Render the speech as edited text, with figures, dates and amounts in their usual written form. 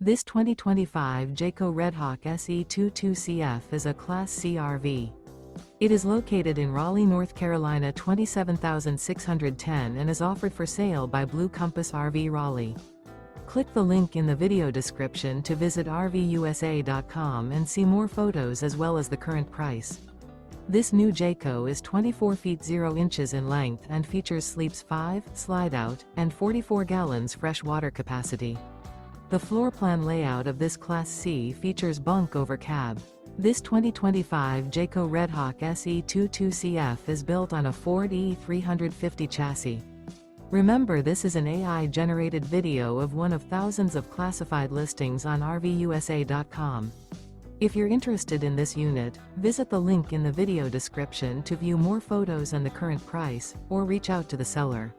This 2025 Jayco Redhawk SE 22CF is a Class C RV. It is located in Raleigh, North Carolina 27610 and is offered for sale by Blue Compass RV Raleigh. Click the link in the video description to visit RVUSA.com and see more photos as well as the current price. This new Jayco is 24 feet 0 inches in length and features sleeps 5, slide-out, and 44 gallons fresh water capacity. The floor plan layout of this Class C features bunk over cab. This 2025 Jayco Redhawk SE 22CF is built on a Ford E350 chassis. Remember, this is an AI-generated video of one of thousands of classified listings on RVUSA.com. If you're interested in this unit, visit the link in the video description to view more photos and the current price, or reach out to the seller.